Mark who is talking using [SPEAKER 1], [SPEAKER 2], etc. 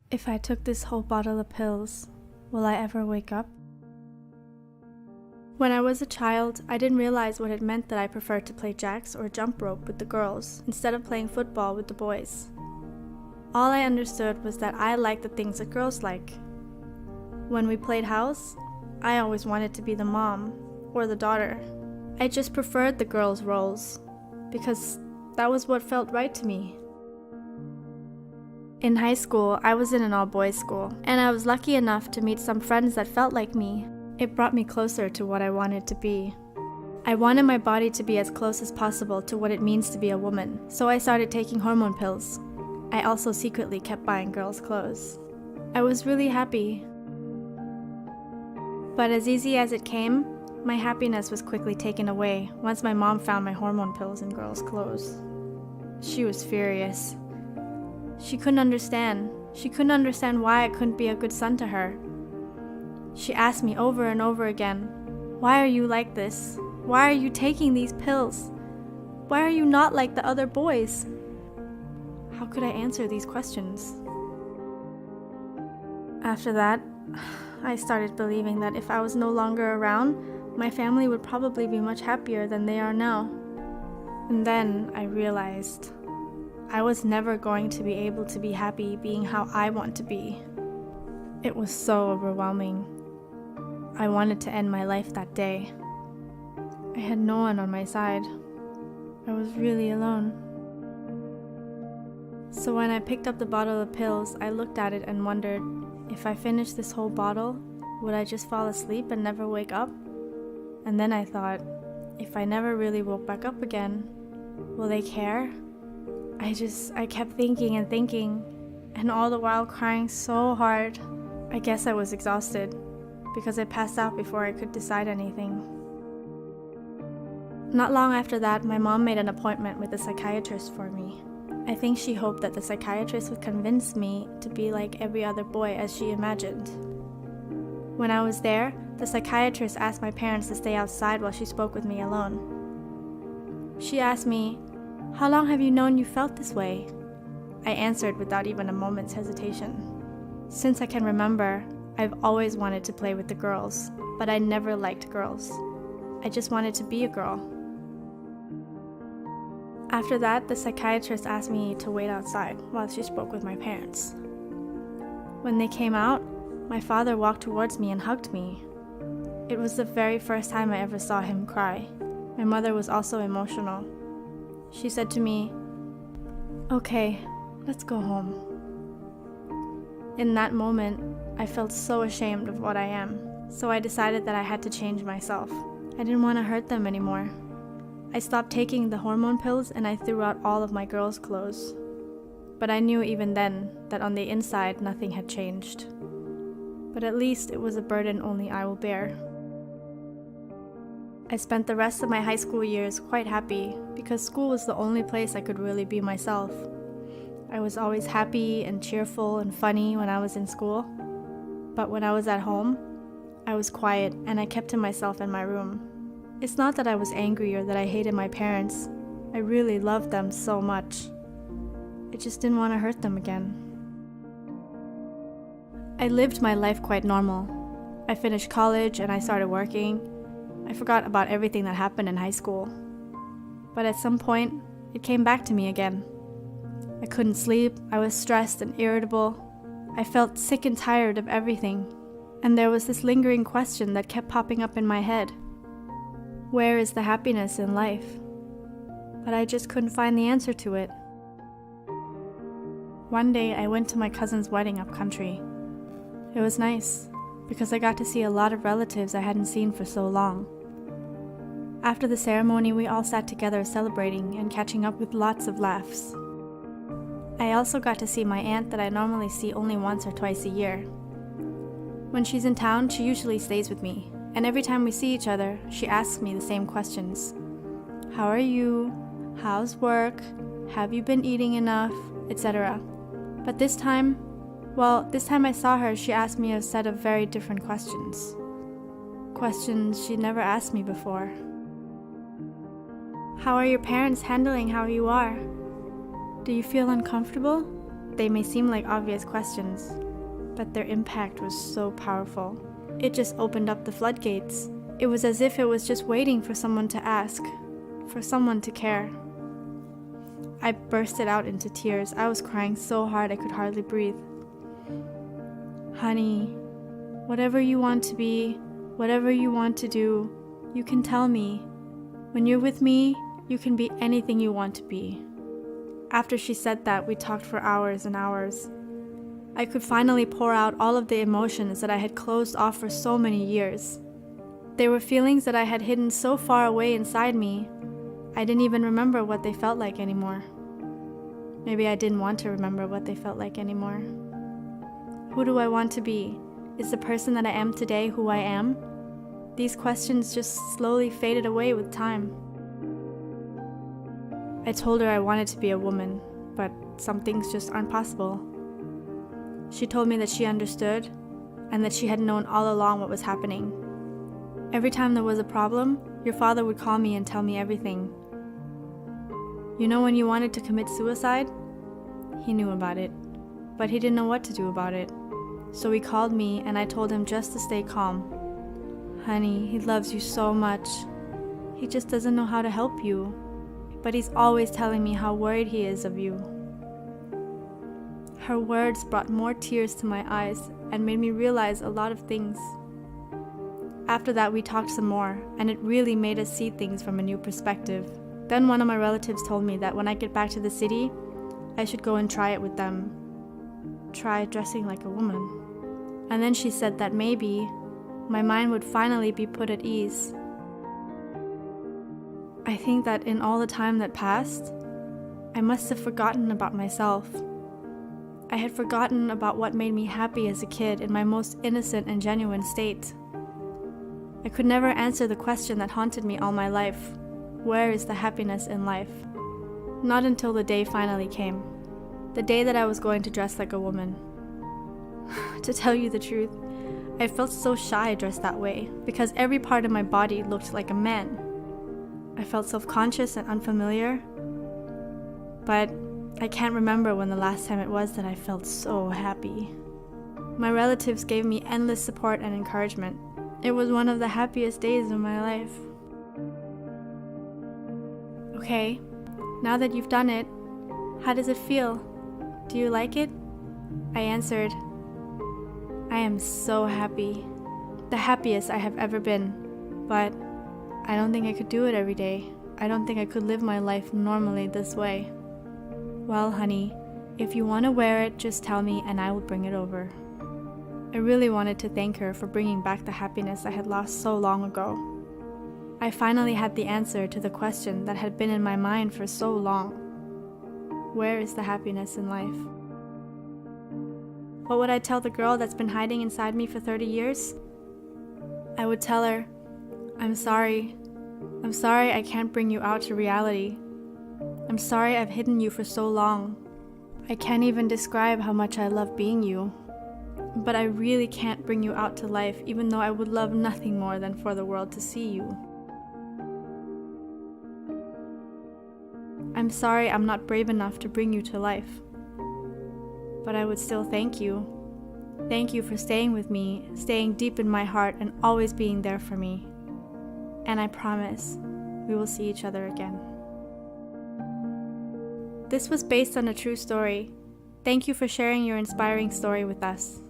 [SPEAKER 1] If I took this whole bottle of pills, will I ever wake up? When I was a child, I didn't realize what it meant that I preferred to play jacks or jump rope with the girls instead of playing football with the boys. All I understood was that I liked the things that girls like. When we played house, I always wanted to be the mom or the daughter. I just preferred the girls' roles because that was what felt right to me. In high school, I was in an all-boys school, and I was lucky enough to meet some friends that felt like me. It brought me closer to what I wanted to be. I wanted my body to be as close as possible to what it means to be a woman, so I started taking hormone pills. I also secretly kept buying girls' clothes. I was really happy. But as easy as it came, my happiness was quickly taken away once my mom found my hormone pills in girls' clothes. She was furious. She couldn't understand. She couldn't understand why I couldn't be a good son to her. She asked me over and over again, "Why are you like this? Why are you taking these pills? Why are you not like the other boys?" How could I answer these questions? After that, I started believing that if I was no longer around, my family would probably be much happier than they are now. And then I realized I was never going to be able to be happy being how I want to be. It was so overwhelming. I wanted to end my life that day. I had no one on my side. I was really alone. So when I picked up the bottle of pills, I looked at it and wondered, if I finished this whole bottle, would I just fall asleep and never wake up? And then I thought, if I never really woke back up again, will they care? I kept thinking and thinking, and all the while crying so hard. I guess I was exhausted, because I passed out before I could decide anything. Not long after that, my mom made an appointment with a psychiatrist for me. I think she hoped that the psychiatrist would convince me to be like every other boy as she imagined. When I was there, the psychiatrist asked my parents to stay outside while she spoke with me alone. She asked me, "How long have you known you felt this way?" I answered without even a moment's hesitation. Since I can remember, I've always wanted to play with the girls, but I never liked girls. I just wanted to be a girl. After that, the psychiatrist asked me to wait outside while she spoke with my parents. When they came out, my father walked towards me and hugged me. It was the very first time I ever saw him cry. My mother was also emotional. She said to me, "Okay, let's go home." In that moment, I felt so ashamed of what I am, so I decided that I had to change myself. I didn't want to hurt them anymore. I stopped taking the hormone pills and I threw out all of my girls' clothes. But I knew even then that on the inside nothing had changed. But at least it was a burden only I will bear. I spent the rest of my high school years quite happy because school was the only place I could really be myself. I was always happy and cheerful and funny when I was in school. But when I was at home, I was quiet and I kept to myself in my room. It's not that I was angry or that I hated my parents. I really loved them so much. I just didn't want to hurt them again. I lived my life quite normal. I finished college and I started working. I forgot about everything that happened in high school. But at some point, it came back to me again. I couldn't sleep, I was stressed and irritable. I felt sick and tired of everything. And there was this lingering question that kept popping up in my head. Where is the happiness in life? But I just couldn't find the answer to it. One day I went to my cousin's wedding up country. It was nice, because I got to see a lot of relatives I hadn't seen for so long. After the ceremony, we all sat together celebrating and catching up with lots of laughs. I also got to see my aunt that I normally see only once or twice a year. When she's in town, she usually stays with me, and every time we see each other, she asks me the same questions. How are you? How's work? Have you been eating enough? Etc. But this time I saw her, she asked me a set of very different questions. Questions she'd never asked me before. How are your parents handling how you are? Do you feel uncomfortable? They may seem like obvious questions, but their impact was so powerful. It just opened up the floodgates. It was as if it was just waiting for someone to ask, for someone to care. I bursted out into tears. I was crying so hard I could hardly breathe. Honey, whatever you want to be, whatever you want to do, you can tell me. When you're with me, you can be anything you want to be. After she said that, we talked for hours and hours. I could finally pour out all of the emotions that I had closed off for so many years. They were feelings that I had hidden so far away inside me, I didn't even remember what they felt like anymore. Maybe I didn't want to remember what they felt like anymore. Who do I want to be? Is the person that I am today who I am? These questions just slowly faded away with time. I told her I wanted to be a woman, but some things just aren't possible. She told me that she understood, and that she had known all along what was happening. Every time there was a problem, your father would call me and tell me everything. You know when you wanted to commit suicide? He knew about it, but he didn't know what to do about it. So he called me and I told him just to stay calm. Honey, he loves you so much. He just doesn't know how to help you. But he's always telling me how worried he is of you. Her words brought more tears to my eyes and made me realize a lot of things. After that, we talked some more, and it really made us see things from a new perspective. Then one of my relatives told me that when I get back to the city, I should go and try it with them. Try dressing like a woman. And then she said that maybe my mind would finally be put at ease. I think that in all the time that passed, I must have forgotten about myself. I had forgotten about what made me happy as a kid in my most innocent and genuine state. I could never answer the question that haunted me all my life. Where is the happiness in life? Not until the day finally came. The day that I was going to dress like a woman. To tell you the truth, I felt so shy dressed that way because every part of my body looked like a man. I felt self-conscious and unfamiliar, but I can't remember when the last time it was that I felt so happy. My relatives gave me endless support and encouragement. It was one of the happiest days of my life. Okay, now that you've done it, how does it feel? Do you like it? I answered, I am so happy. The happiest I have ever been. But I don't think I could do it every day. I don't think I could live my life normally this way. Well, honey, if you want to wear it, just tell me and I will bring it over. I really wanted to thank her for bringing back the happiness I had lost so long ago. I finally had the answer to the question that had been in my mind for so long. Where is the happiness in life? What would I tell the girl that's been hiding inside me for 30 years? I would tell her, I'm sorry. I'm sorry I can't bring you out to reality. I'm sorry I've hidden you for so long. I can't even describe how much I love being you. But I really can't bring you out to life, even though I would love nothing more than for the world to see you. I'm sorry I'm not brave enough to bring you to life. But I would still thank you. Thank you for staying with me, staying deep in my heart and always being there for me. And I promise we will see each other again. This was based on a true story. Thank you for sharing your inspiring story with us.